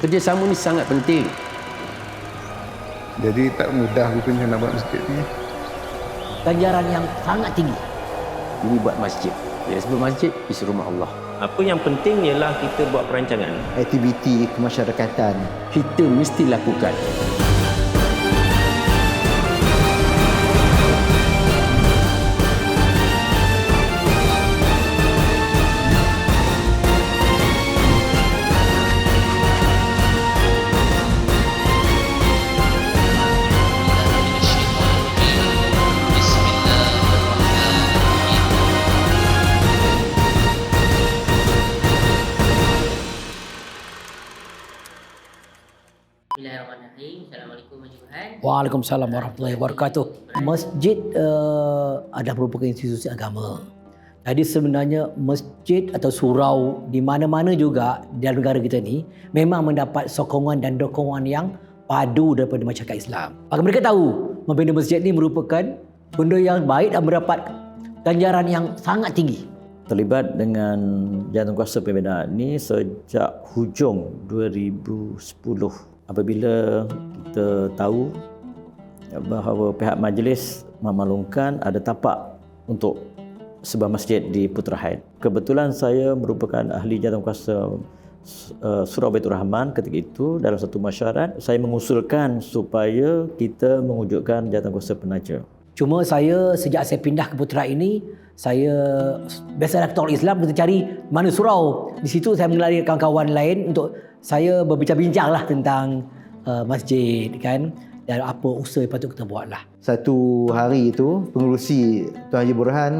Kerjasama ni sangat penting. Jadi tak mudah rupanya nak buat masjid ni. Ganjaran yang sangat tinggi. Ini buat masjid. Bila sebut masjid, isi rumah Allah. Apa yang penting ialah kita buat perancangan. Aktiviti kemasyarakatan. Kita mesti lakukan. Bismillahirrahmanirrahim. Assalamualaikum warahmatullahi wabarakatuh. Waalaikumsalam warahmatullahi wabarakatuh. Masjid adalah merupakan institusi agama. Jadi sebenarnya masjid atau surau di mana-mana juga di dalam negara kita ni memang mendapat sokongan dan dukungan yang padu daripada masyarakat Islam. Maka mereka tahu membina masjid ni merupakan benda yang baik dan mendapat ganjaran yang sangat tinggi. Terlibat dengan jawatankuasa pembinaan ini sejak hujung 2010 apabila kita tahu bahawa pihak majlis memaklumkan ada tapak untuk sebuah masjid di Putra Heights. Kebetulan saya merupakan ahli jawatankuasa Surau Baitur Rahman ketika itu. Dalam satu mesyuarat saya mengusulkan supaya kita mewujudkan jawatankuasa penaja. Cuma saya sejak saya pindah ke Putra ini, saya biasalah ketua Islam kita cari mana surau. Di situ saya mengenali kawan-kawan lain untuk saya berbincang-bincang lah tentang masjid kan, dan apa usaha yang patut kita buat lah. Satu hari itu pengerusi Tuan Haji Burhan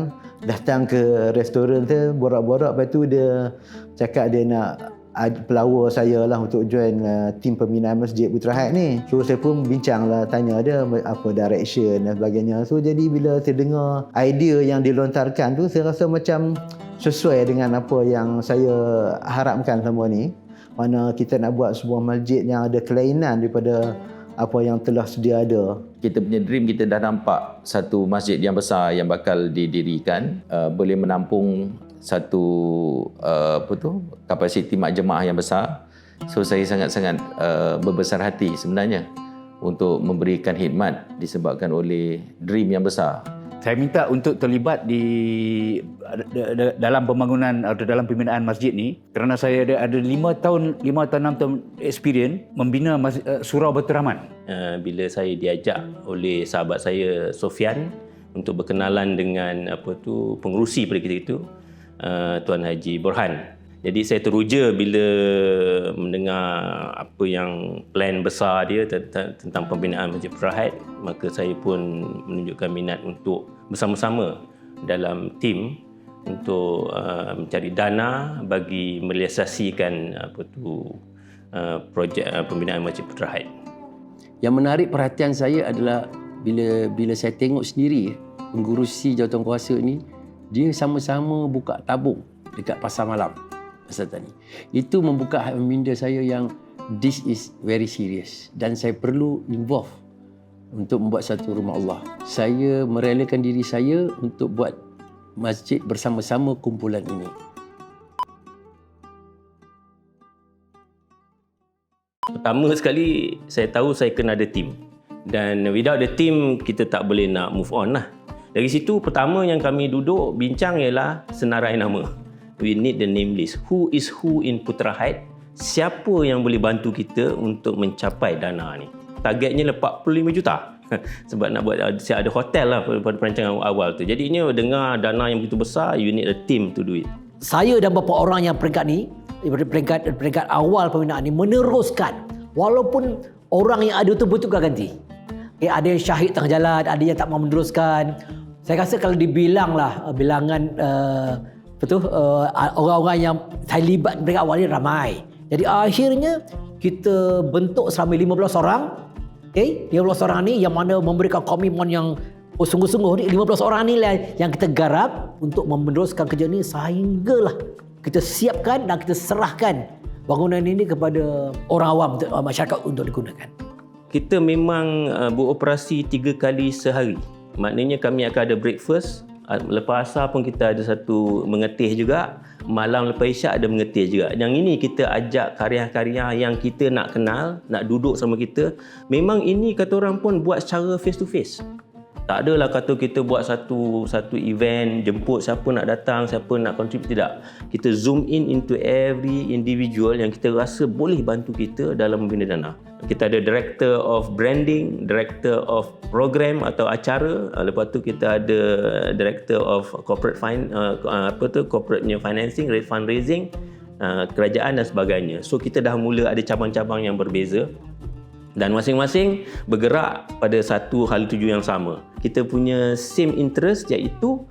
datang ke restoran tu, borak-borak, lepas tu dia cakap dia nak pelawar saya lah untuk join tim pembinaan masjid Putra Heights ni. So saya pun bincang lah, tanya dia apa direction dan sebagainya. So jadi bila saya dengar idea yang dilontarkan tu, saya rasa macam sesuai dengan apa yang saya harapkan selama ni. Mana kita nak buat sebuah masjid yang ada kelainan daripada apa yang telah sedia ada. Kita punya dream, kita dah nampak satu masjid yang besar yang bakal didirikan, boleh menampung satu kapasiti mak jemaah yang besar. So saya sangat-sangat berbesar hati sebenarnya untuk memberikan khidmat disebabkan oleh dream yang besar. Saya minta untuk terlibat dalam pembangunan atau dalam pembinaan masjid ni kerana saya ada 5 tahun 6 tahun experience membina Surau Baitur Rahman. Bila saya diajak oleh sahabat saya Sofian untuk berkenalan dengan pengerusi pada ketika itu, Tuan Haji Burhan. Jadi saya teruja bila mendengar apa yang plan besar dia tentang pembinaan Masjid Putra Heights. Maka saya pun menunjukkan minat untuk bersama-sama dalam tim untuk mencari dana bagi merealisasikan projek pembinaan Masjid Putra Heights. Yang menarik perhatian saya adalah bila saya tengok sendiri pengurusi jawatankuasa ni, dia sama-sama buka tabung dekat pasar malam masa tadi. Itu membuka hati minda saya yang this is very serious dan saya perlu involve untuk membuat satu rumah Allah. Saya merelakan diri saya untuk buat masjid bersama-sama kumpulan ini. Pertama sekali saya tahu saya kena ada team, dan without the team kita tak boleh nak move on lah. Dari situ pertama yang kami duduk bincang ialah senarai nama. We need the name list. Who is who in Putra Heights? Siapa yang boleh bantu kita untuk mencapai dana ni? Targetnya 45 juta. Sebab nak buat ada hotel lah pada perancangan awal tu. Jadinya dengar dana yang begitu besar, you need a team to do it. Saya dan beberapa orang yang peringkat ni, peringkat awal pembinaan ni meneruskan walaupun orang yang ada tu bertukar ganti. Ada yang syahid tengah jalan, ada yang tak mahu meneruskan. Saya rasa kalau dibilang lah bilangan orang-orang yang saya libat peringkat awal ni ramai. Jadi akhirnya kita bentuk selama 15 orang. 15 orang ni yang mana memberikan komitmen yang sungguh-sungguh ni. 15 orang ni lah yang kita garap untuk meneruskan kerja ni sehinggalah kita siapkan dan kita serahkan bangunan ini kepada orang awam, masyarakat untuk digunakan. Kita memang beroperasi 3 kali sehari. Maknanya kami akan ada breakfast, Lepas asar pun kita ada satu mengetih juga. Malam lepas isyak ada mengetih juga. Yang ini kita ajak karya-karya yang kita nak kenal, nak duduk sama kita. Memang ini kata orang pun buat secara face to face. Tak adalah kata kita buat satu event, jemput siapa nak datang, siapa nak contribute, tidak. Kita zoom in into every individual yang kita rasa boleh bantu kita dalam membina dana. Kita ada director of branding, director of program atau acara, lepas tu kita ada director of corporate corporate financing, fundraising, kerajaan dan sebagainya. So kita dah mula ada cabang-cabang yang berbeza. Dan masing-masing bergerak pada satu hal tuju yang sama. Kita punya same interest, iaitu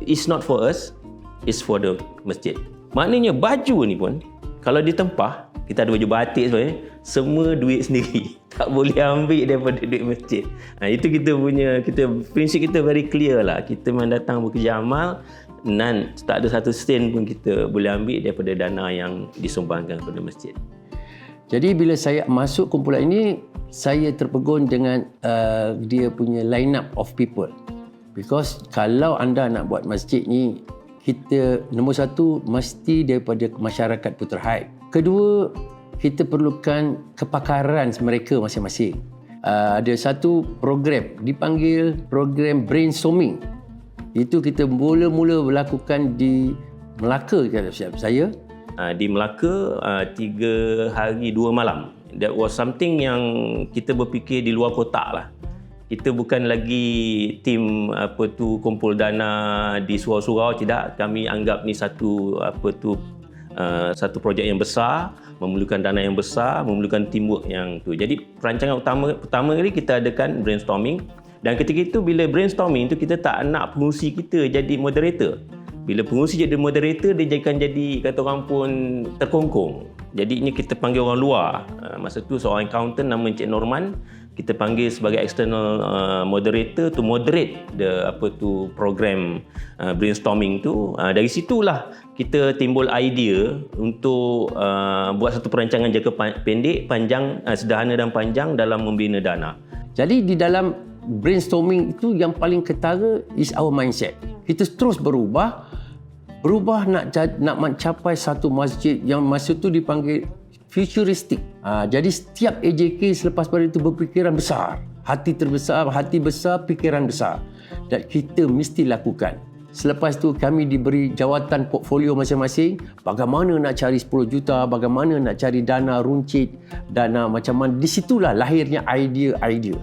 it's not for us, it's for the masjid. Maknanya baju ni pun kalau ditempah, kita ada baju batik sebenarnya, semua duit sendiri. Tak boleh ambil daripada duit masjid. Itu kita punya, prinsip kita very clear lah. Kita memang datang bekerja amal, dan tak ada satu sen pun kita boleh ambil daripada dana yang disumbangkan kepada masjid. Jadi bila saya masuk kumpulan ini, saya terpegun dengan dia punya line up of people. Because kalau anda nak buat masjid ni, kita nombor satu mesti daripada masyarakat Putra Haig. Kedua, kita perlukan kepakaran mereka masing-masing. Ada satu program dipanggil program brainstorming. Itu kita mula-mula melakukan di Melaka, kata saya. Di Melaka 3 hari 2 malam. That was something yang kita berfikir di luar kotak lah. Kita bukan lagi tim kumpul dana di surau-surau, tidak. Kami anggap ni satu projek yang besar, memerlukan dana yang besar, memerlukan teamwork yang tu. Jadi perancangan pertama kali kita adakan brainstorming, dan ketika itu bila brainstorming tu kita tak nak pengurusi kita jadi moderator. Bila pengurusi jadi moderator, dia akan jadi kata orang pun terkongkong. Jadi ini kita panggil orang luar. Masa tu seorang accountant nama Encik Norman, kita panggil sebagai external moderator to moderate program brainstorming tu. Dari situlah kita timbul idea untuk buat satu perancangan jangka pendek, panjang, sederhana dan panjang dalam membina dana. Jadi di dalam brainstorming itu yang paling ketara is our mindset. Kita terus berubah nak mencapai satu masjid yang masa tu dipanggil futuristic. Jadi setiap AJK selepas pada itu berfikiran besar. Hati terbesar, hati besar, fikiran besar. Dan kita mesti lakukan. Selepas tu kami diberi jawatan portfolio masing-masing. Bagaimana nak cari 10 juta, bagaimana nak cari dana runcit, dana macam mana. Di situlah lahirnya idea-idea.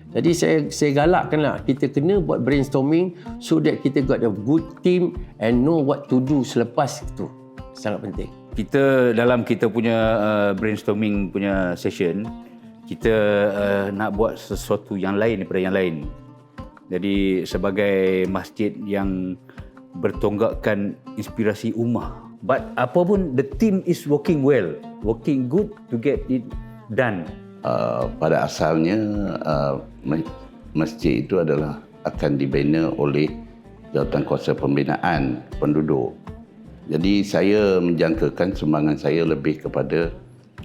Jadi saya galakkanlah kita kena buat brainstorming so that kita got a good team and know what to do selepas itu. Sangat penting. Kita punya brainstorming punya session, kita nak buat sesuatu yang lain daripada yang lain. Jadi sebagai masjid yang bertonggakkan inspirasi ummah. But apa pun, the team is working well, working good to get it done. Pada asalnya masjid itu adalah akan dibina oleh Jawatankuasa Pembinaan Penduduk. Jadi saya menjangkakan sumbangan saya lebih kepada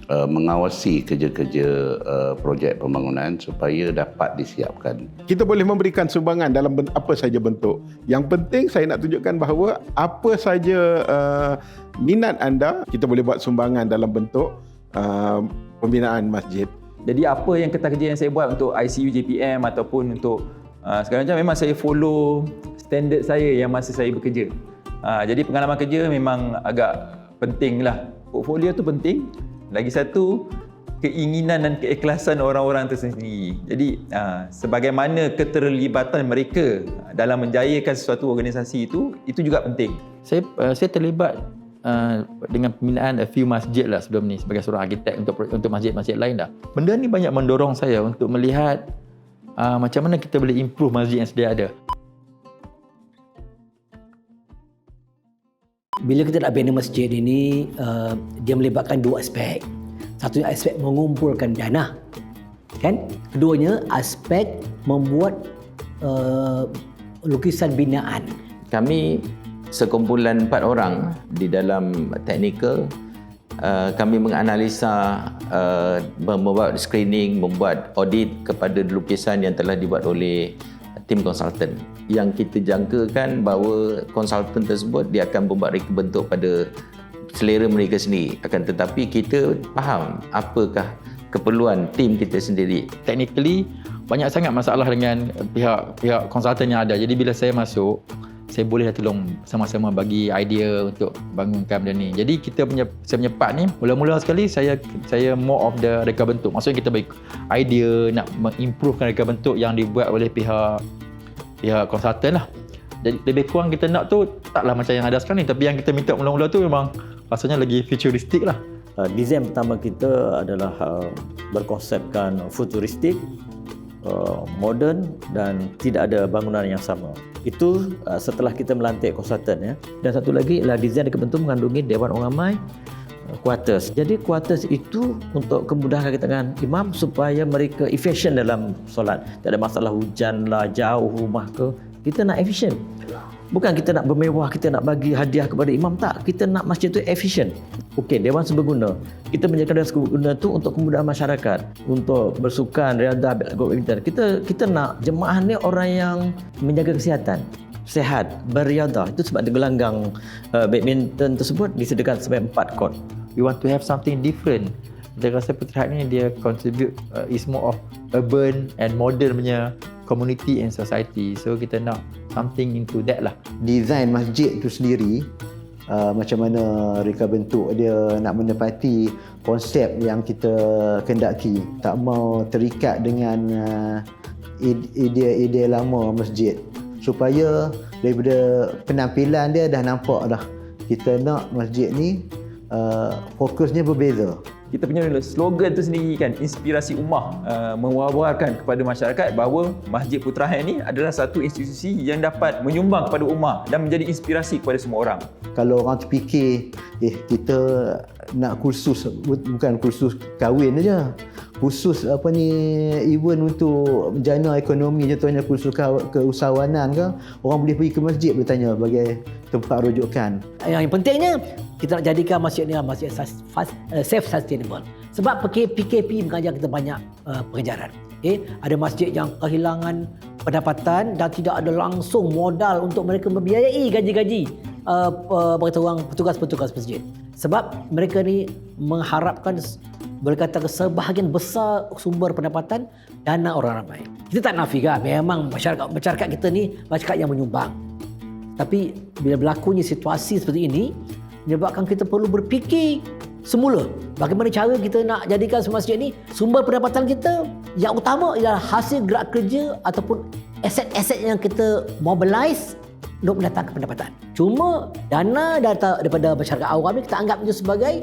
mengawasi kerja-kerja projek pembangunan supaya dapat disiapkan. Kita boleh memberikan sumbangan dalam apa saja bentuk. Yang penting saya nak tunjukkan bahawa apa saja minat anda, kita boleh buat sumbangan dalam bentuk pembinaan masjid. Jadi apa yang kerja yang saya buat untuk ICU JPM ataupun untuk sekarang macam memang saya follow standard saya yang masa saya bekerja. Jadi pengalaman kerja memang agak penting lah. Portfolio tu penting. Lagi satu, keinginan dan keikhlasan orang-orang itu sendiri. Jadi sebagaimana keterlibatan mereka dalam menjayakan sesuatu organisasi itu juga penting. Saya terlibat dengan pembinaan a few masjid lah sebelum ni sebagai seorang arkitek untuk masjid-masjid lain dah. Benda ni banyak mendorong saya untuk melihat macam mana kita boleh improve masjid yang sedia ada. Bila kita nak bina masjid ini, dia melibatkan dua aspek. Satunya aspek mengumpulkan dana, kan? Keduanya aspek membuat lukisan binaan. Kami sekumpulan 4 orang di dalam teknikal, kami menganalisa, membuat screening, membuat audit kepada lukisan yang telah dibuat oleh tim konsultan. yang kita jangkakan bahawa konsultan tersebut dia akan membuat reka bentuk pada selera mereka sendiri. Akan tetapi kita faham apakah keperluan tim kita sendiri. Technically banyak sangat masalah dengan pihak konsultan yang ada. Jadi bila saya masuk, saya boleh tolong sama-sama bagi idea untuk bangunkan benda ni. Jadi saya punya part ni mula-mula sekali saya more of the reka bentuk. Maksudnya kita bagi idea nak mengimprovekan reka bentuk yang dibuat oleh pihak konsultan lah. Jadi lebih kurang kita nak tu taklah macam yang ada sekarang ni, tapi yang kita minta mula-mula tu memang rasanya lagi futuristik lah. Desain pertama kita adalah berkonsepkan futuristik, moden dan tidak ada bangunan yang sama. Itu setelah kita melantik konsultan ya. Dan satu lagi adalah desain reka bentuk mengandungi Dewan Orang Ramai, quarters. Jadi quarters itu untuk kemudahan kita dengan imam supaya mereka efisien dalam solat. Tak ada masalah hujan lah, jauh rumah ke. Kita nak efisien. Bukan kita nak bermewah, kita nak bagi hadiah kepada imam, tak. Kita nak masjid itu efisien. Okey, Dewan Serbaguna. Kita menjadikan Dewan Serbaguna itu untuk kemudahan masyarakat, untuk bersukan, riadah, badminton. Kita nak jemaah ni orang yang menjaga kesihatan, sehat, berriadah. Itu sebab di gelanggang badminton tersebut disediakan sampai 4 court. We want to have something different. Saya rasa Peterhad ni dia contribute is more of urban and modern punya community and society. So kita nak something into that lah. Desain masjid tu sendiri, macam mana reka bentuk dia nak menepati konsep yang kita kendaki. Tak mau terikat dengan idea lama masjid. Supaya daripada penampilan dia dah nampak dah. Kita nak masjid ni fokusnya berbeza. Kita punya slogan tu sendiri kan, inspirasi ummah, mewawarkan kepada masyarakat bahawa Masjid Putrahaya ni adalah satu institusi yang dapat menyumbang kepada ummah dan menjadi inspirasi kepada semua orang. Kalau orang terfikir, kita nak kursus, bukan kursus kahwin aja, khusus event untuk menjana ekonomi, contohnya kursus keusahawanan ke, orang boleh pergi ke masjid bertanya sebagai tempat rujukan. Yang pentingnya kita nak jadikan masjid ni masjid self-sustainable. Sebab PKP mengajar kita banyak pengejaran. Ada masjid yang kehilangan pendapatan dan tidak ada langsung modal untuk mereka membiayai gaji-gaji petugas-petugas masjid. Sebab mereka ni mengharapkan, boleh kata sebahagian besar sumber pendapatan dana orang ramai. Kita tak nafikan memang masyarakat kita ni masyarakat yang menyumbang. Tapi bila berlakunya situasi seperti ini, menyebabkan kita perlu berfikir semula bagaimana cara kita nak jadikan masjid ni sumber pendapatan kita yang utama ialah hasil gerak kerja ataupun aset-aset yang kita mobilize untuk mendatangkan pendapatan. Cuma dana daripada masyarakat awam ni kita anggap itu sebagai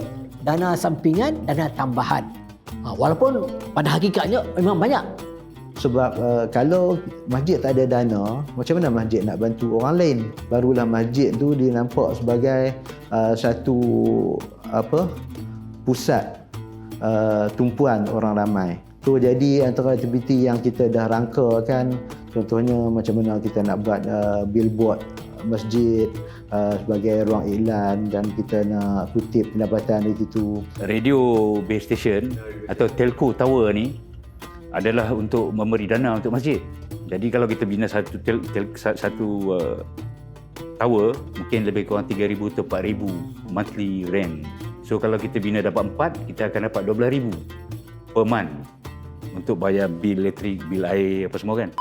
dana sampingan, dana tambahan. Walaupun pada hakikatnya memang banyak. Sebab kalau masjid tak ada dana, macam mana masjid nak bantu orang lain? Barulah masjid tu dia nampak sebagai satu pusat tumpuan orang ramai. So jadi antara aktiviti yang kita dah rangkakan, contohnya macam mana kita nak buat billboard masjid sebagai ruang iklan dan kita nak kutip pendapatan di situ. Radio base station atau telco tower ni adalah untuk memberi dana untuk masjid. Jadi kalau kita bina satu tower, mungkin lebih kurang 3,000 atau 4,000 monthly rent. So kalau kita bina dapat 4, kita akan dapat 12,000 per month untuk bayar bil elektrik, bil air, apa semua kan.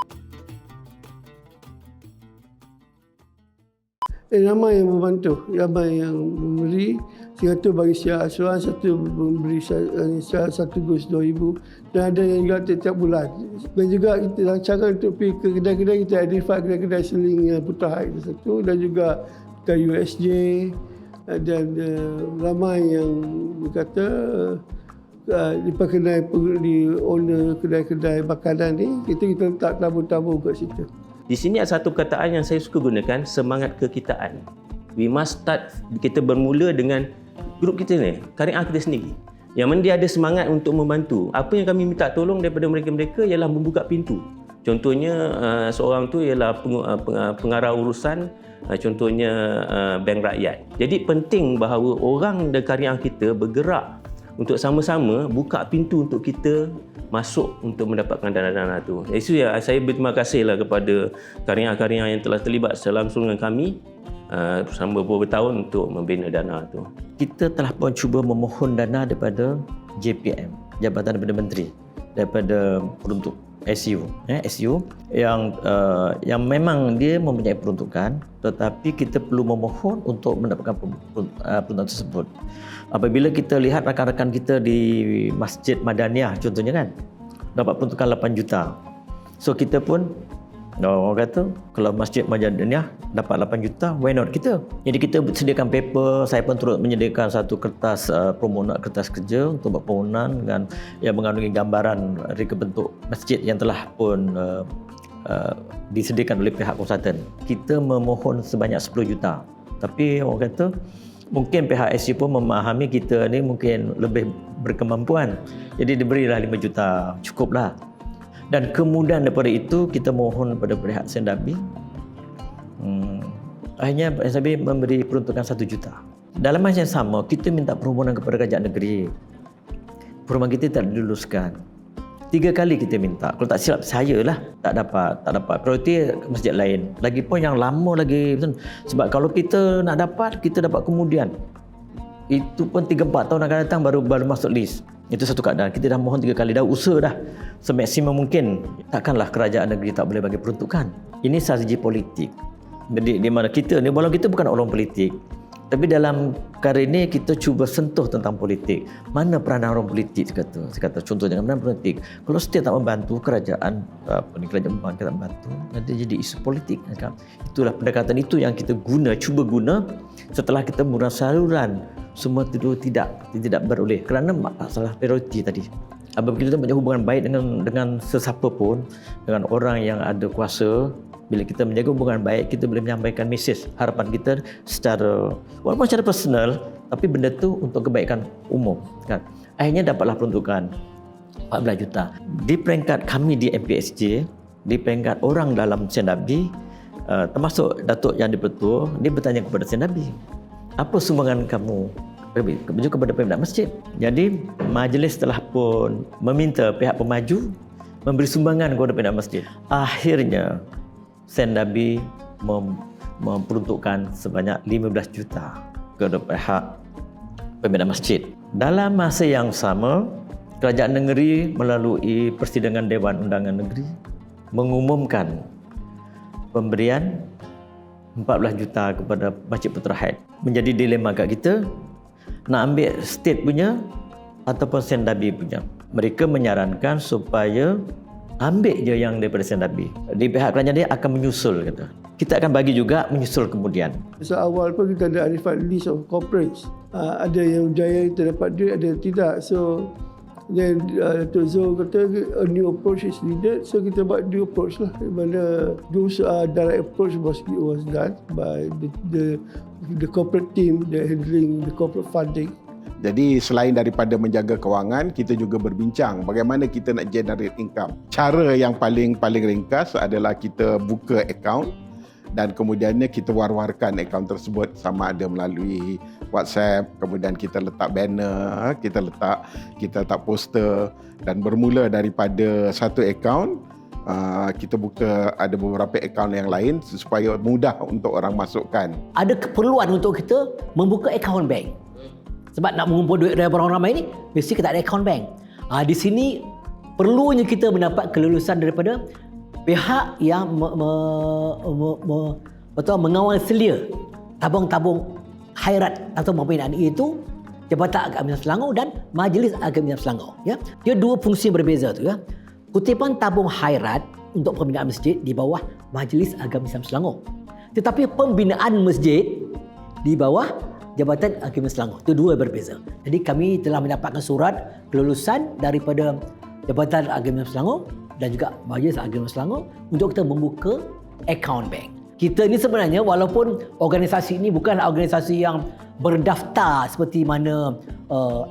Ramai yang membantu, ramai yang memberi. 100 bagi Syah Aswan, 1 memberi Syah 1 gus 2,000 dan ada yang juga setiap bulan. Dan juga kita cara untuk pergi ke kedai-kedai, kita identify kedai-kedai seling Putrahaya itu satu, dan juga ke USJ dan ramai yang berkata diperkenai di owner kedai-kedai makanan ni, kita letak tabung-tabung kat situ. Di sini ada satu perkataan yang saya suka gunakan, semangat kekitaan. We must start, kita bermula dengan grup kita ni, karya kita sendiri. Yang mana dia ada semangat untuk membantu. Apa yang kami minta tolong daripada mereka-mereka ialah membuka pintu. Contohnya seorang tu ialah pengarah urusan, contohnya bank rakyat. Jadi penting bahawa orang dari karya kita bergerak untuk sama-sama buka pintu untuk kita masuk untuk mendapatkan dana-dana tu. Itu ya, saya berterima kasihlah kepada karya-karya yang telah terlibat secara langsung dengan kami selama beberapa tahun untuk membina dana tu. Kita telah pun cuba memohon dana daripada JPM, Jabatan Perdana Menteri, daripada peruntuk SU, SU yang memang dia mempunyai peruntukan, tetapi kita perlu memohon untuk mendapatkan peruntukan tersebut. Apabila kita lihat rakan-rakan kita di Masjid Madaniyah contohnya kan, dapat peruntukan 8 juta. So kita pun orang kata kalau Masjid Madaniyah dapat 8 juta, why not kita? Jadi kita sediakan paper, saya pun turut menyediakan satu kertas permohonan, kertas kerja untuk buat permohonan dengan yang mengandungi gambaran reka bentuk masjid yang telah pun disediakan oleh pihak konsultan. Kita memohon sebanyak 10 juta. Tapi orang kata mungkin pihak SU pun memahami kita ni mungkin lebih berkemampuan. Jadi diberilah 5 juta, cukuplah. Dan kemudian daripada itu kita mohon kepada pihak Sendabi. Akhirnya Sendabi memberi peruntukan 1 juta. Dalam masa yang sama kita minta permohonan kepada kerajaan negeri. Permohonan kita tak diluluskan. 3 kali kita minta. Kalau tak silap saya lah tak dapat. Prioriti masjid lain. Lagipun yang lama lagi. Sebab kalau kita nak dapat, kita dapat kemudian. Itu pun 3-4 tahun akan datang baru masuk list. Itu satu keadaan. Kita dah mohon 3 kali, dah usaha dah semaksimum mungkin. Takkanlah kerajaan negeri tak boleh bagi peruntukan. Ini strategi politik. Jadi di mana kita ni, walaupun kita bukan orang politik, tapi dalam perkara ini kita cuba sentuh tentang politik. Mana peranan orang politik saya kata contohnya peranan politik. Kalau setiap tak membantu kerajaan kerajaan tak membantu, nanti jadi isu politik kan. Itulah pendekatan itu yang kita cuba guna setelah kita menggunakan saluran semua itu tidak beroleh kerana masalah prioriti tadi. Apabila kita punya hubungan baik dengan sesiapa pun, dengan orang yang ada kuasa, bila kita menjaga hubungan baik, kita boleh menyampaikan mesej harapan kita secara walaupun secara personal, tapi benda tu untuk kebaikan umum kan. Akhirnya dapatlah peruntukan 14 juta. Di peringkat kami di MPSJ, di peringkat orang dalam Sendabi, termasuk Datuk Yang di-Pertua, dia bertanya kepada Sendabi, apa sumbangan kamu kepada pembinaan masjid? Jadi majlis telah pun meminta pihak pemaju memberi sumbangan kepada pembinaan masjid. Akhirnya Sendabi memperuntukkan sebanyak 15 juta kepada pihak pembinaan masjid. Dalam masa yang sama, kerajaan negeri melalui Persidangan Dewan Undangan Negeri mengumumkan pemberian 14 juta kepada Masjid Putra Haid. Menjadi dilema kat kita, nak ambil state punya ataupun Sendabi punya. Mereka menyarankan supaya ambil je yang daripada Sendabi. Di pihak kerajaan dia akan menyusul kata. Kita akan bagi juga menyusul kemudian. Masa awal pun kita ada arifan list of corporates. Ada yang berjaya kita dapat duit, ada yang tidak. So then Dato' Zul kata a new approach is needed. So kita buat new approach lah. Di mana those direct approach was done by the corporate team that handling the corporate funding. Jadi selain daripada menjaga kewangan, kita juga berbincang bagaimana kita nak generate income. Cara yang paling ringkas adalah kita buka akaun dan kemudiannya kita war-warkan akaun tersebut, sama ada melalui WhatsApp, kemudian kita letak banner, kita letak poster, dan bermula daripada satu akaun kita buka ada beberapa akaun yang lain supaya mudah untuk orang masukkan. Ada keperluan untuk kita membuka akaun bank. Sebab nak mengumpul duit dari orang ramai ni, mesti kita ada akaun bank. Di sini perlunya kita mendapat kelulusan daripada pihak yang mengawal selia tabung-tabung khairat atau pembinaan itu Jabatan Agama Islam Selangor dan Majlis Agama Islam Selangor. Ya, dia dua fungsi berbeza tu ya. Kutipan tabung khairat untuk pembinaan masjid di bawah Majlis Agama Islam Selangor. Tetapi pembinaan masjid di bawah Jabatan Agama Selangor. Itu dua berbeza. Jadi kami telah mendapatkan surat kelulusan daripada Jabatan Agama Selangor dan juga Majlis Agama Selangor untuk kita membuka akaun bank. Kita ni sebenarnya walaupun organisasi ini bukanlah organisasi yang berdaftar seperti mana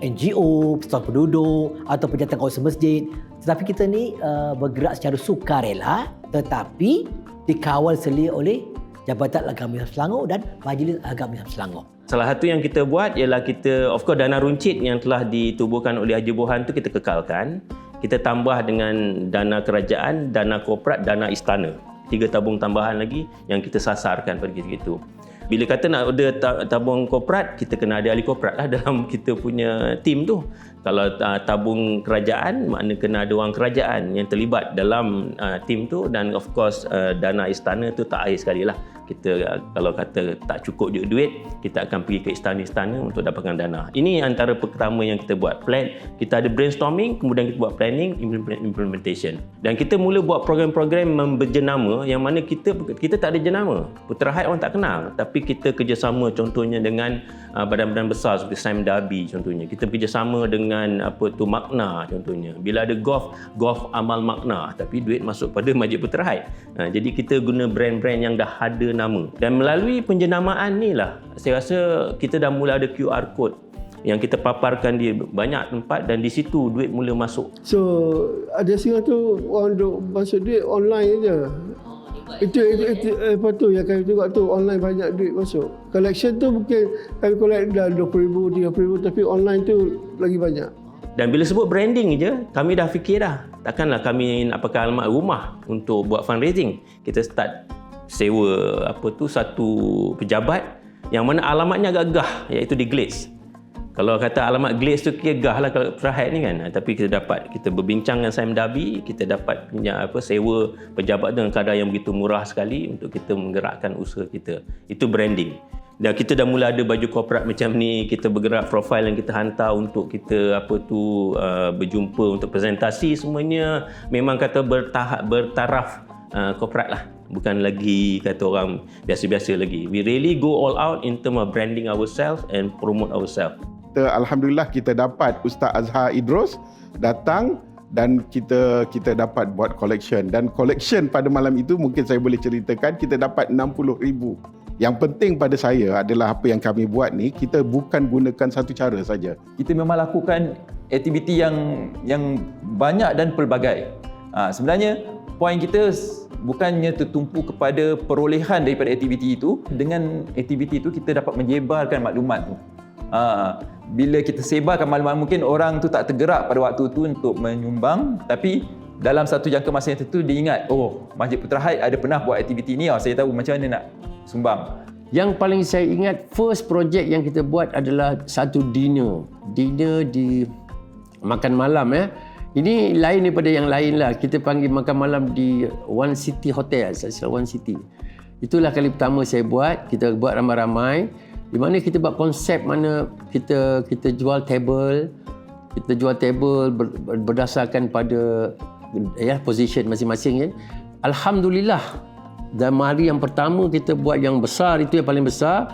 NGO, Persatuan Penduduk atau Penjatan Kawasan Masjid, tetapi kita ni bergerak secara sukarela tetapi dikawal selia oleh Jabatan Agama Islam Selangor dan Majlis Agama Islam Selangor. Salah satu yang kita buat ialah kita, of course, dana runcit yang telah ditubuhkan oleh Haji Borhan tu kita kekalkan. Kita tambah dengan dana kerajaan, dana korporat, dana istana. 3 tabung tambahan lagi yang kita sasarkan pada gitu. Bila kata nak ada tabung korporat, kita kena ada ahli korporat lah dalam kita punya tim tu. Kalau tabung kerajaan, makna kena ada orang kerajaan yang terlibat dalam tim tu, dan of course dana istana tu tak air sekali lah. Kita kalau kata tak cukup duit, kita akan pergi ke istana-istana untuk dapatkan dana. Ini antara pertama yang kita buat. Plan, kita ada brainstorming, kemudian kita buat planning, implementation. Dan kita mula buat program-program berjenama yang mana kita tak ada jenama. Putra Haid orang tak kenal, tapi kita kerjasama contohnya dengan badan-badan besar seperti Sam Darby contohnya. Kita kerjasama dengan Makna contohnya. Bila ada golf amal Makna, tapi duit masuk pada Masjid Putra Haid. Jadi kita guna brand-brand yang dah ada nama. Dan melalui penjenamaan ni lah, saya rasa kita dah mula ada QR code yang kita paparkan di banyak tempat, dan di situ duit mula masuk. So ada setengah tu orang duk masuk duit online je. Itu apa tu yang kami tengok tu, online banyak duit masuk. Collection tu mungkin kami collect dah 20,000, 30,000, tapi online tu lagi banyak. Dan bila sebut branding je, kami dah fikir dah. Takkanlah kami nak pakai alamat rumah untuk buat fundraising. Kita start sewa satu pejabat yang mana alamatnya agak gah, iaitu di Glaze. Kalau kata alamat Glaze tu kira gah lah kalau Putra Haid ni kan. Tapi kita berbincang dengan Sam Darby, kita dapat sewa pejabat dengan kadar yang begitu murah sekali untuk kita menggerakkan usaha kita. Itu branding. Dan kita dah mula ada baju korporat macam ni, kita bergerak profil yang kita hantar untuk kita berjumpa untuk presentasi, semuanya memang kata bertaraf korporat lah. Bukan lagi kata orang biasa-biasa lagi. We really go all out in term of branding ourselves and promote ourselves. Alhamdulillah kita dapat Ustaz Azhar Idrus datang dan kita dapat buat collection. Dan collection pada malam itu mungkin saya boleh ceritakan, kita dapat 60,000. Yang penting pada saya adalah apa yang kami buat ni, kita bukan gunakan satu cara saja. Kita memang lakukan aktiviti yang banyak dan pelbagai. Sebenarnya poin kita bukannya tertumpu kepada perolehan daripada aktiviti itu. Dengan aktiviti itu kita dapat menyebarkan maklumat tu. Bila kita sebarkan maklumat, mungkin orang tu tak tergerak pada waktu tu untuk menyumbang, tapi dalam satu jangka masa yang tertentu dia ingat, oh, Masjid Putra Haid ada pernah buat aktiviti ni, saya tahu macam mana nak sumbang. Yang paling saya ingat, first project yang kita buat adalah satu dinner di makan malam ya. Ini lain daripada yang lain lah. Kita panggil makan malam di One City Hotel, One City. Itulah kali pertama saya buat. Kita buat ramai-ramai. Di mana kita buat konsep mana kita jual table. Kita jual table berdasarkan pada position masing-masing kan. Alhamdulillah. Dan hari yang pertama kita buat yang besar, itu yang paling besar,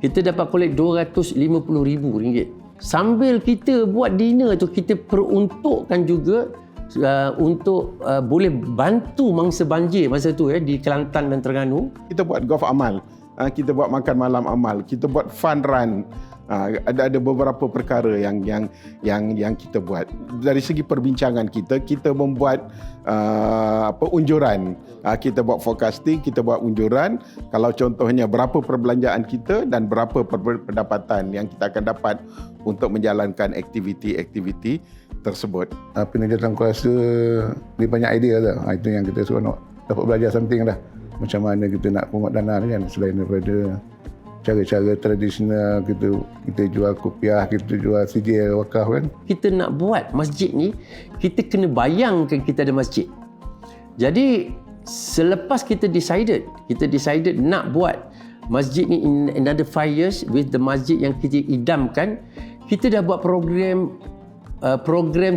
kita dapat collect RM250,000. Sambil kita buat dinner tu, kita peruntukkan juga untuk boleh bantu mangsa banjir masa tu di Kelantan dan Terengganu. Kita buat golf amal, kita buat makan malam amal, kita buat fun run. Ada beberapa perkara yang kita buat. Dari segi perbincangan kita membuat unjuran. Kita buat forecasting, kita buat unjuran. Kalau contohnya berapa perbelanjaan kita dan berapa pendapatan yang kita akan dapat untuk menjalankan aktiviti-aktiviti tersebut. Penelitian jawatankuasa dia banyak idea lah. Itu yang kita suka nak dapat belajar something lah. Macam mana kita nak promote dana ni kan, selain daripada cara-cara tradisional, kita jual kopiah, kita jual sijil wakaf kan. Kita nak buat masjid ni, kita kena bayangkan kita ada masjid. Jadi selepas kita decided nak buat masjid ni in another 5 years with the masjid yang kita idamkan, kita dah buat program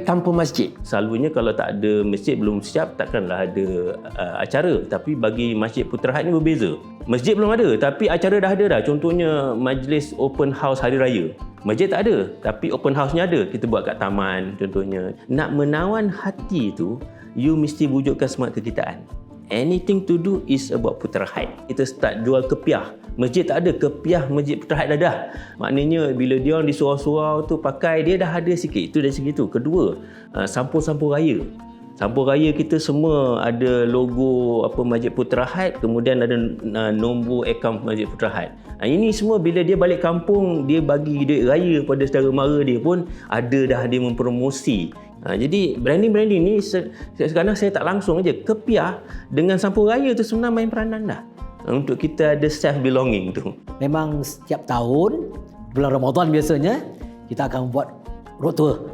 tanpa masjid. Selalunya kalau tak ada masjid belum siap, takkanlah ada acara. Tapi bagi Masjid Putra Haid ni berbeza. Masjid belum ada tapi acara dah ada dah. Contohnya majlis open house hari raya. Masjid tak ada tapi open house-nya ada. Kita buat kat taman contohnya. Nak menawan hati tu, you mesti wujudkan semangat kekitaan. Anything to do is about Putra Haid. Kita start jual kepiah. Masjid tak ada, kepiah Masjid Putra Haid dah. Maknanya bila dia orang di surau-surau tu pakai, dia dah ada sikit. Itu dari segi tu. Kedua, sampul-sampul raya. Sampul raya kita semua ada logo Masjid Putra Had, kemudian ada nombor akaun Masjid Putra Had. Ini semua bila dia balik kampung, dia bagi duit raya pada saudara mara dia pun ada dah dia mempromosi. Jadi branding ni sekarang saya tak langsung aja kepiah dengan sampul raya tu sebenarnya main peranan dah. Untuk kita ada self belonging tu. Memang setiap tahun bulan Ramadan biasanya kita akan buat road tour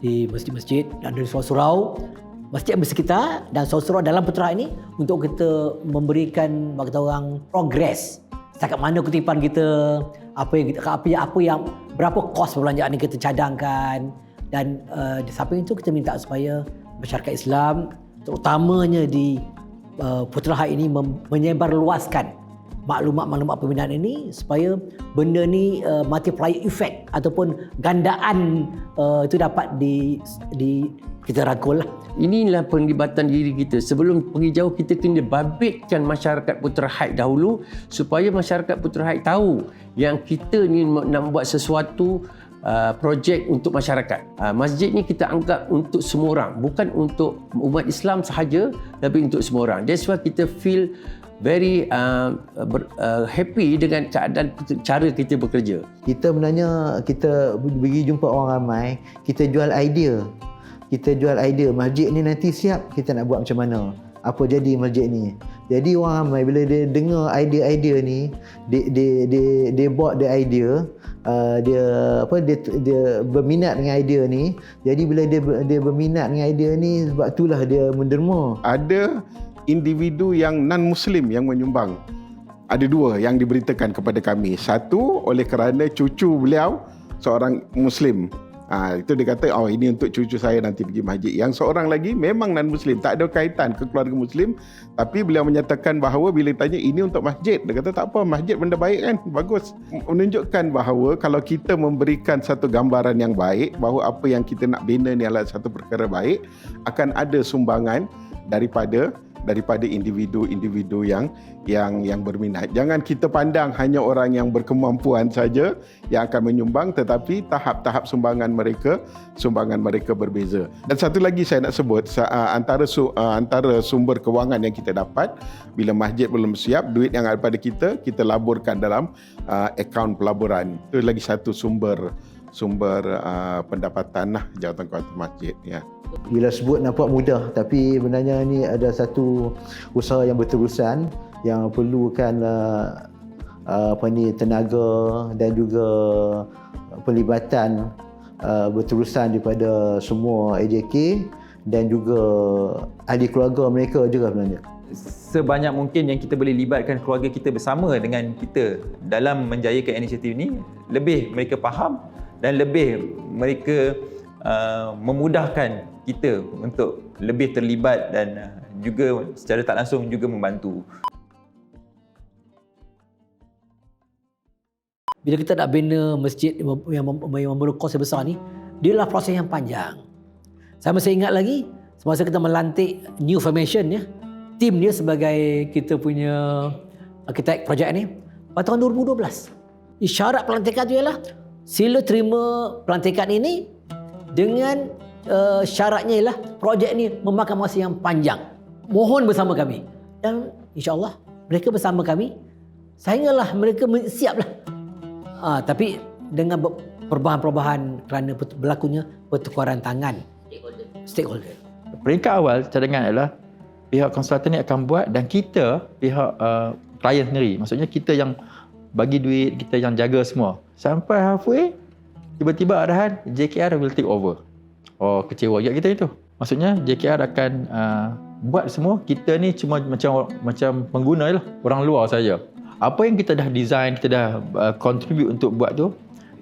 di masjid-masjid dan di surau-surau masjid bersekitar dan surau-surau dalam Putra ini untuk kita memberikan bagi orang progres setakat mana kutipan kita, apa yang berapa kos perbelanjaan yang kita cadangkan, dan di samping itu kita minta supaya masyarakat Islam terutamanya di Putra Had ini menyebarluaskan maklumat-maklumat pembinaan ini supaya benda ni multiplier effect ataupun gandaan itu dapat kita rangkul lah. Inilah penglibatan diri kita. Sebelum pergi jauh, kita kena babitkan masyarakat Putra Had dahulu supaya masyarakat Putra Had tahu yang kita ni nak buat sesuatu projek untuk masyarakat. Masjid ni kita anggap untuk semua orang, bukan untuk umat Islam sahaja, tapi untuk semua orang. That's why kita feel very happy dengan keadaan cara kita bekerja. Kita sebenarnya kita pergi jumpa orang ramai, kita jual idea. Masjid ni nanti siap, kita nak buat macam mana, apa jadi masjid ni. Jadi orang ramai bila dia dengar idea-idea ni, dia bought the idea, dia berminat dengan idea ni. Jadi bila dia berminat dengan idea ni, sebab itulah dia menderma. Ada individu yang non-Muslim yang menyumbang. Ada dua yang diberitakan kepada kami. Satu oleh kerana cucu beliau seorang Muslim. Itu dia kata, ini untuk cucu saya nanti pergi masjid. Yang seorang lagi memang non-Muslim, tak ada kaitan ke keluarga Muslim, tapi beliau menyatakan bahawa bila tanya ini untuk masjid, dia kata tak apa, masjid benda baik kan, bagus. Menunjukkan bahawa kalau kita memberikan satu gambaran yang baik, bahawa apa yang kita nak bina ni adalah satu perkara baik, akan ada sumbangan daripada individu-individu yang berminat. Jangan kita pandang hanya orang yang berkemampuan saja yang akan menyumbang, tetapi tahap-tahap sumbangan mereka berbeza. Dan satu lagi saya nak sebut, antara sumber kewangan yang kita dapat bila masjid belum siap, duit yang ada pada kita laburkan dalam akaun pelaburan. Itu lagi satu sumber pendapatan Jawatankuasa Masjid ya. Bila sebut nampak mudah, tapi sebenarnya ni ada satu usaha yang berterusan yang perlukan tenaga dan juga pelibatan berterusan daripada semua AJK dan juga ahli keluarga mereka juga sebenarnya. Sebanyak mungkin yang kita boleh libatkan keluarga kita bersama dengan kita dalam menjayakan inisiatif ini, lebih mereka faham dan lebih mereka memudahkan kita untuk lebih terlibat dan juga secara tak langsung juga membantu. Bila kita nak bina masjid yang memerlukan kos yang besar ni, dia adalah proses yang panjang. Saya masih ingat lagi semasa kita melantik new formation ya, tim dia sebagai kita punya arkitek projek ni pada tahun 2012. Isyarat pelantikan tu ialah sila terima pelantikan ini dengan syaratnya ialah projek ni memakan masa yang panjang. Mohon bersama kami. Dan insya-Allah mereka bersama kami sehinggalah mereka siaplah. Tapi dengan perubahan-perubahan kerana berlakunya pertukaran tangan stakeholder. Peringkat awal cadangan adalah pihak konsultan ni akan buat dan kita pihak klien sendiri. Maksudnya kita yang bagi duit, kita yang jaga semua. Sampai halfway tiba-tiba arahan JKR will take over. Kecewa juga kita itu. Maksudnya JKR akan buat semua, kita ni cuma macam pengguna lah, orang luar saja. Apa yang kita dah design, kita dah contribute untuk buat tu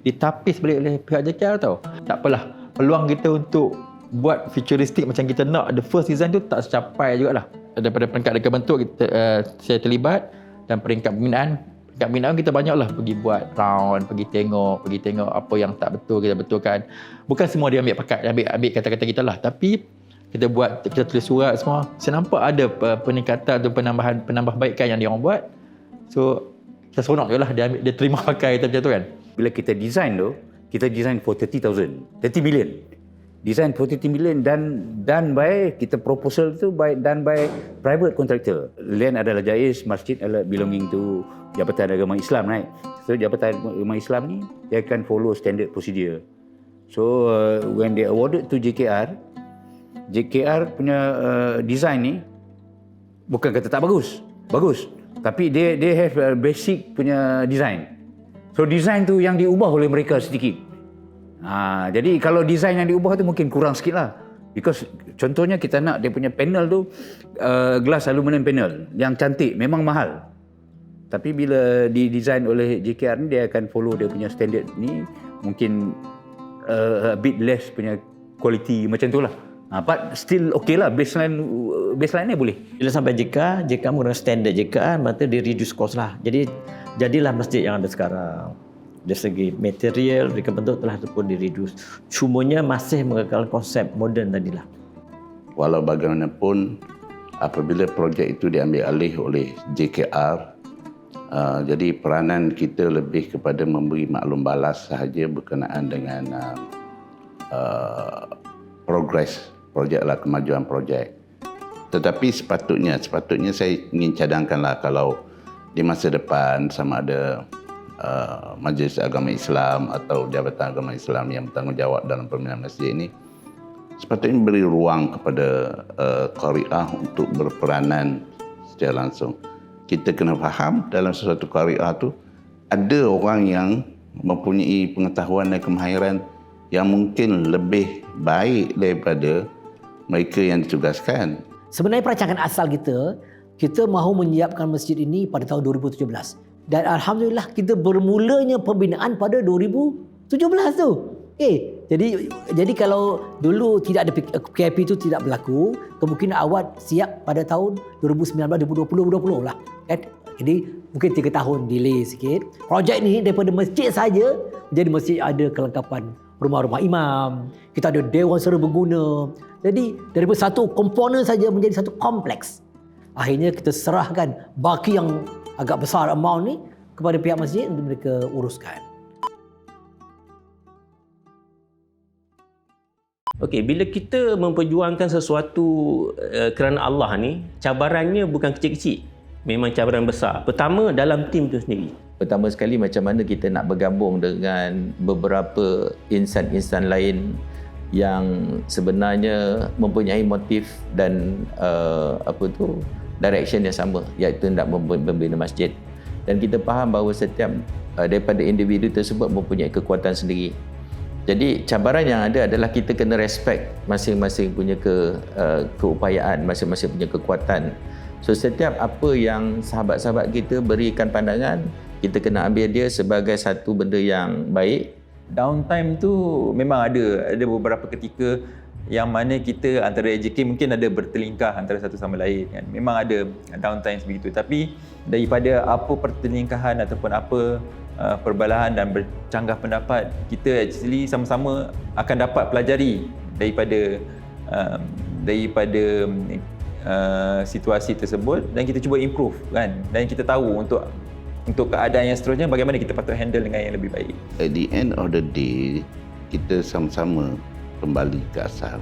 ditapis balik oleh pihak JKR tau. Tak apalah, peluang kita untuk buat futuristik macam kita nak the first design tu tak tercapai jugalah. Daripada peringkat reka bentuk saya terlibat, dan peringkat pembinaan kita banyaklah pergi buat round, pergi tengok apa yang tak betul kita betulkan. Bukan semua dia ambil pakat, ambil kata-kata kita lah, tapi kita tulis surat semua. Saya nampak ada peningkatan atau penambahbaikan yang dia orang buat. So kita seronok je lah dia terima pakai macam tu kan. Bila kita design tu, kita design for 30 million. design 43 million done by, kita proposal tu done by private contractor. Land adalah jais, masjid adalah belonging to Jabatan Agama Islam, right? So Jabatan Agama Islam ni dia akan follow standard procedure. So when they awarded to JKR punya design ni bukan kata tak bagus, tapi they have a basic punya design. So design tu yang diubah oleh mereka sedikit. Jadi kalau design yang diubah tu mungkin kurang sikit lah. Because contohnya kita nak dia punya panel tu glass aluminium panel yang cantik, memang mahal. Tapi bila didesign oleh JKR ni, dia akan follow dia punya standard ni, mungkin a bit less punya quality macam tu lah. But still okay lah, baseline ni boleh. Bila sampai JK menggunakan standard JK, maka dia reduce cost lah. Jadi jadilah masjid yang ada sekarang. Dari segi material, dari bentuk telah pun di-reduce. Cumanya masih mengekalkan konsep moden tadilah. Walau bagaimanapun, apabila projek itu diambil alih oleh JKR, jadi peranan kita lebih kepada memberi maklum balas sahaja berkenaan dengan progres projek lah, kemajuan projek. Tetapi sepatutnya saya ingin cadangkanlah kalau di masa depan sama ada Majlis Agama Islam atau Jabatan Agama Islam yang bertanggungjawab dalam pembinaan masjid ini sepatutnya beri ruang kepada qari'ah untuk berperanan secara langsung. Kita kena faham dalam sesuatu qari'ah tu ada orang yang mempunyai pengetahuan dan kemahiran yang mungkin lebih baik daripada mereka yang ditugaskan. Sebenarnya perancangan asal kita mahu menyiapkan masjid ini pada tahun 2017. Dan alhamdulillah kita bermulanya pembinaan pada 2017 tu. Jadi kalau dulu tidak ada PKP itu tidak berlaku, kemungkinan awal siap pada tahun 2019, 2020 lah. Jadi mungkin 3 tahun delay sikit. Projek ni daripada masjid saja menjadi masjid ada kelengkapan rumah-rumah imam, kita ada dewan serbaguna. Jadi daripada satu komponen saja menjadi satu kompleks. Akhirnya kita serahkan baki yang agak besar amount ni kepada pihak masjid untuk mereka uruskan. Okey, bila kita memperjuangkan sesuatu kerana Allah ni, cabarannya bukan kecil-kecil. Memang cabaran besar. Pertama, dalam tim tu sendiri. Pertama sekali, macam mana kita nak bergabung dengan beberapa insan-insan lain yang sebenarnya mempunyai motif dan direction yang sama, iaitu nak membina masjid. Dan kita faham bahawa setiap daripada individu tersebut mempunyai kekuatan sendiri. Jadi cabaran yang ada adalah kita kena respect masing-masing punya keupayaan, masing-masing punya kekuatan. So setiap apa yang sahabat-sahabat kita berikan pandangan, kita kena ambil dia sebagai satu benda yang baik. Downtime tu memang ada beberapa ketika yang mana kita antara AJK mungkin ada bertelingkah antara satu sama lain kan. Memang ada downtime begitu, tapi daripada apa pertelingkahan ataupun apa perbalahan dan bercanggah pendapat, kita actually sama-sama akan dapat pelajari daripada situasi tersebut dan kita cuba improve kan, dan kita tahu untuk keadaan yang seterusnya bagaimana kita patut handle dengan yang lebih baik. At the end of the day, kita sama-sama kembali ke asal.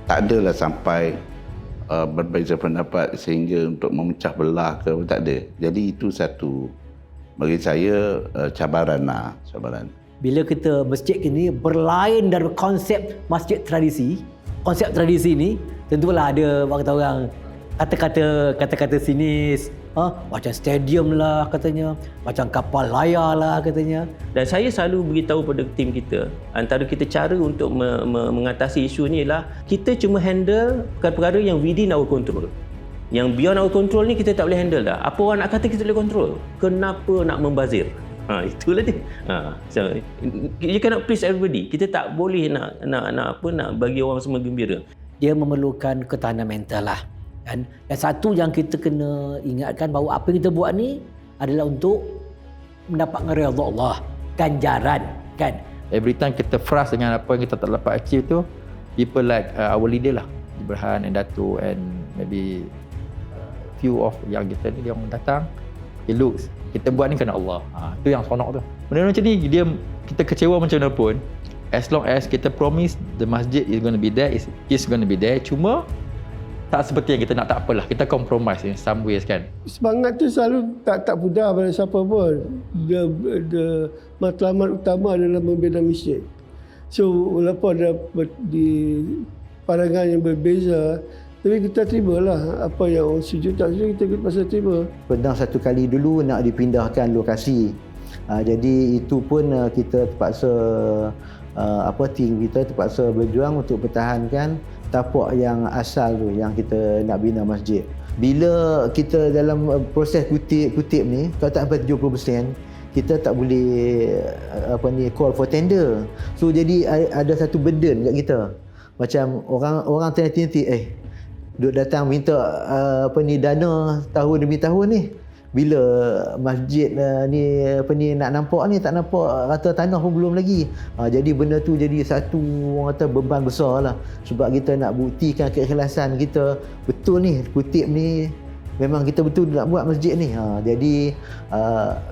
Tak adalah sampai berbeza pendapat sehingga untuk memecah belah ke, tak ada. Jadi itu satu bagi saya cabaran. Bila kita masjid ini berlain dari konsep masjid tradisi, konsep tradisi ni tentulah ada orang kata-kata sinis, macam stadium lah katanya, macam kapal layar lah katanya. Dan saya selalu beritahu pada tim kita, antara kita cara untuk mengatasi isu ni ialah kita cuma handle perkara-perkara yang within our control. Yang beyond our control ni kita tak boleh handle dah. Apa orang nak kata kita boleh control. Kenapa nak membazir? Itulah dia. So, you cannot please everybody. Kita tak boleh nak bagi orang semua gembira. Dia memerlukan ketahanan mental lah. Dan satu yang kita kena ingatkan bahawa apa yang kita buat ni adalah untuk mendapatkan redha Allah, ganjaran kan. Every time kita frust dengan apa yang kita tak dapat achieve tu, people like our leader lah, Ibrahim and Dato' and maybe few of yang kita ni, dia orang datang, look, kita buat ni kerana Allah. Itu yang seronok tu. Benda macam ni, kita kecewa macam mana pun, As long as kita promise the masjid is going to be there, is going to be there. Cuma tak seperti yang kita nak, tak apalah. Kita compromise in some ways kan. Semangat tu selalu tak pudar pada siapa pun. The matlamat utama adalah membina masjid. So walaupun ada di pandangan yang berbeza, tapi kita terimalah apa yang orang setuju, tak setuju kita pasal terima. Pernah satu kali dulu nak dipindahkan lokasi. Jadi itu pun kita terpaksa tim kita terpaksa berjuang untuk pertahankan tapak yang asal tu yang kita nak bina masjid. Bila kita dalam proses kutip ni, kalau tak sampai 70%, kita tak boleh call for tender. So jadi ada satu burden kat kita. Macam orang tengah-tengah duk datang minta dana tahun demi tahun ni. Bila masjid nak nampak ni, tak nampak rata tanah pun belum lagi. Jadi benda tu jadi satu orang kata beban besar lah. Sebab kita nak buktikan keikhlasan kita. Betul ni, kutip ni memang kita betul nak buat masjid ni. Jadi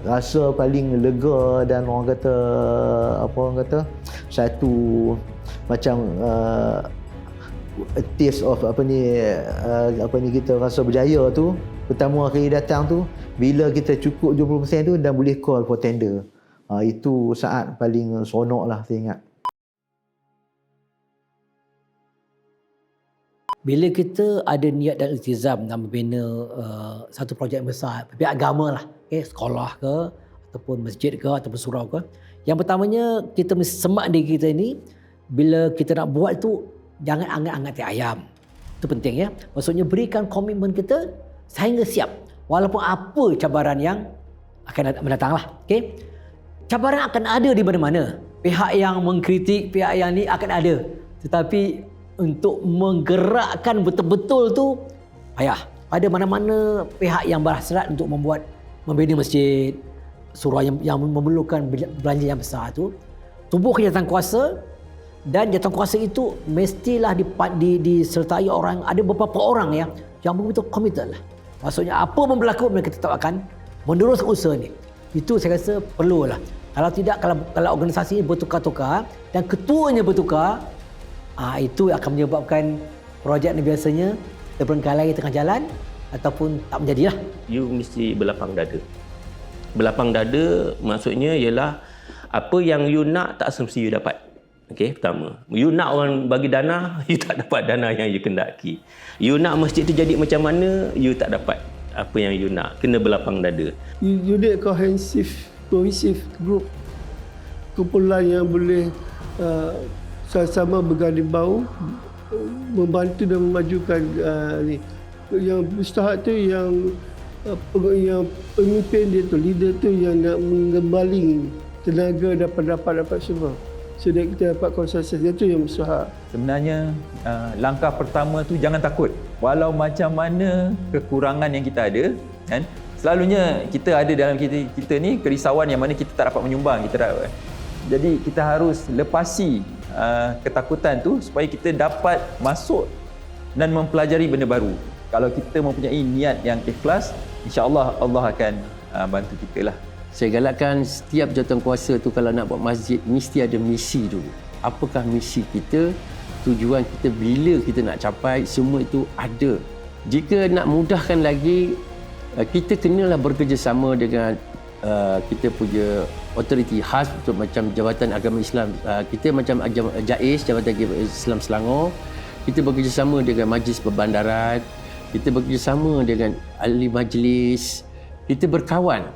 rasa paling lega dan orang kata satu macam a taste of kita rasa berjaya tu. Pertama kali datang tu, bila kita cukup 70% tu dan boleh call for tender. Itu saat paling seronok lah saya ingat. Bila kita ada niat dan iltizam nak membina satu projek besar, pihak agama lah, sekolah ke, ataupun masjid ke, ataupun surau ke, yang pertamanya kita mesti semak diri kita ni, bila kita nak buat tu, jangan angat-angat ayam. Itu penting ya. Maksudnya berikan komitmen kita sehingga siap. Walaupun apa cabaran yang akan mendatang lah. Okay? Cabaran akan ada di mana-mana. Pihak yang mengkritik, pihak yang ni akan ada. Tetapi untuk menggerakkan betul-betul tu, payah. Ada mana-mana pihak yang berhasrat untuk membina masjid, surau yang memerlukan belanja yang besar tu, tubuh jawatankuasa, dan jawatankuasa itu mestilah disertai orang, ada beberapa orang ya yang betul committed lah. Maksudnya apa pun berlaku, mereka tetap akan meneruskan usaha ni. Itu saya rasa perlulah. Kalau tidak, kalau organisasi ini bertukar-tukar dan ketuanya bertukar, itu akan menyebabkan projek ni biasanya terbengkalai tengah jalan ataupun tak menjadilah. You mesti berlapang dada. Berlapang dada maksudnya ialah apa yang you nak tak semesti you dapat. Okey, pertama. You nak orang bagi dana, you tak dapat dana yang you kendaki. You nak masjid tu jadi macam mana, you tak dapat apa yang you nak. Kena berlapang dada. Unit cohesive group, kumpulan yang boleh sama-sama berganding bahu, membantu dan memajukan ni. Yang mustahak tu yang pemimpin dia tu, leader tu yang nak mengembali tenaga dan pendapat semua. So kita dapat konsensus, itu yang mustahak. Sebenarnya langkah pertama tu jangan takut. Walau macam mana kekurangan yang kita ada, kan? Selalunya kita ada dalam kita ni kerisauan yang mana kita tak dapat menyumbang, jadi kita harus lepasi ketakutan tu supaya kita dapat masuk dan mempelajari benda baru. Kalau kita mempunyai niat yang ikhlas, insya-Allah Allah akan bantu kita lah. Saya galakkan setiap jawatankuasa tu kalau nak buat masjid, mesti ada misi dulu. Apakah misi kita, tujuan kita, bila kita nak capai, semua itu ada. Jika nak mudahkan lagi, kita kenalah bekerjasama dengan kita punya authority khas macam Jabatan Agama Islam. Kita macam JAIS, Jabatan Agama Islam Selangor. Kita bekerjasama dengan Majlis Perbandaran. Kita bekerjasama dengan ahli majlis. Kita berkawan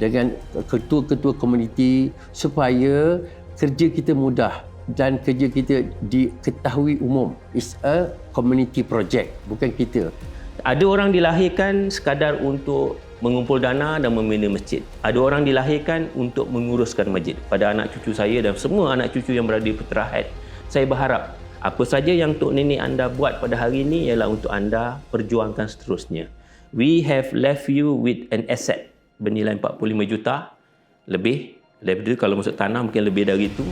dengan ketua-ketua komuniti supaya kerja kita mudah dan kerja kita diketahui umum. It's a community project, bukan kita. Ada orang dilahirkan sekadar untuk mengumpul dana dan membina masjid. Ada orang dilahirkan untuk menguruskan masjid. Pada anak cucu saya dan semua anak cucu yang berada di Peterahad, saya berharap apa saja yang Tok Nenek anda buat pada hari ini ialah untuk anda perjuangkan seterusnya. We have left you with an asset bernilai 45 juta lebih. Lebih kalau masuk tanah mungkin lebih dari itu.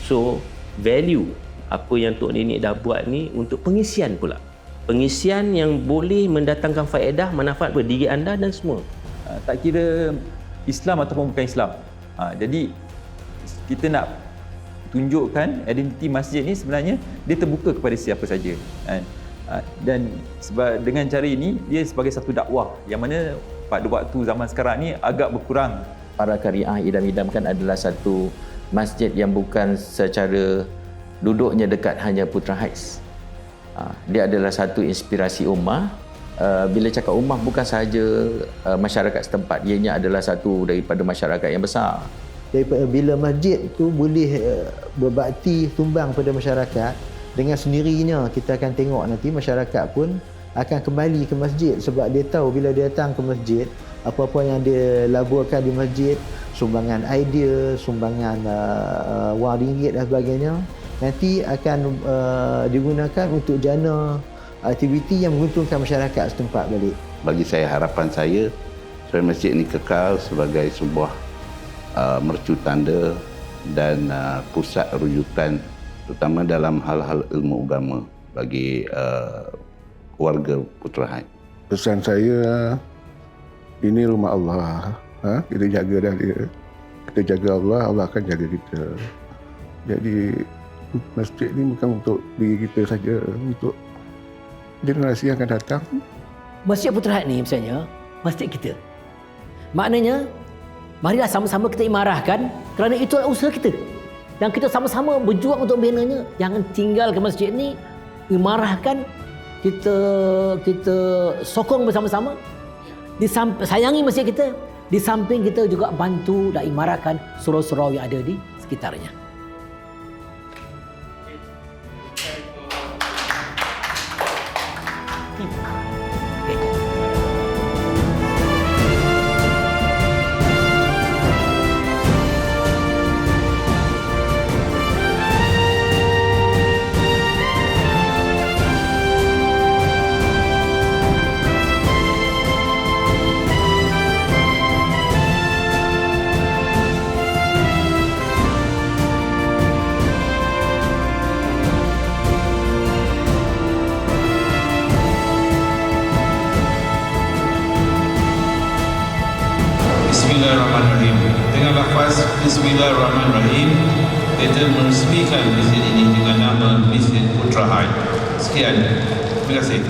So, value apa yang Tok Nenek dah buat ni untuk pengisian pula. Pengisian yang boleh mendatangkan faedah, manfaat bagi diri anda dan semua. Tak kira Islam ataupun bukan Islam. Jadi kita nak tunjukkan identiti masjid ni sebenarnya dia terbuka kepada siapa saja kan. Dan dengan cara ini dia sebagai satu dakwah yang mana pada waktu zaman sekarang ni agak berkurang. Para Qariah idam-idamkan adalah satu masjid yang bukan secara duduknya dekat hanya Putra Heights. Dia adalah satu inspirasi ummah. Bila cakap ummah bukan sahaja masyarakat setempat, ianya adalah satu daripada masyarakat yang besar. Bila masjid tu boleh berbakti sumbang pada masyarakat, dengan sendirinya kita akan tengok nanti masyarakat pun akan kembali ke masjid sebab dia tahu bila dia datang ke masjid, apa-apa yang dia laburkan di masjid, sumbangan idea, sumbangan wang ringgit dan sebagainya, nanti akan digunakan untuk jana aktiviti yang menguntungkan masyarakat setempat balik. Bagi saya, harapan saya supaya masjid ini kekal sebagai sebuah mercu tanda dan pusat rujukan terutama dalam hal-hal ilmu agama bagi warga Putra Heights. Pesan saya, ini rumah Allah. Kita jaga dah dia. Kita jaga Allah, Allah akan jaga kita. Jadi masjid ni bukan untuk diri kita saja, untuk generasi yang akan datang. Masjid Putra Heights ni misalnya, masjid kita. Maknanya, marilah sama-sama kita imarahkan kerana itu adalah usaha kita. Dan kita sama-sama berjuang untuk membinanya. Jangan tinggal ke masjid ni, imarahkan, kita sokong bersama-sama. Sayangi masjid kita, di samping kita juga bantu dan imarahkan surau-surau yang ada di sekitarnya. Bismillahirrahmanirrahim. Dengan lafaz Bismillahirrahmanirrahim, kita meresmikan masjid ini dengan nama Masjid Putra Heights. Sekian. Terima kasih.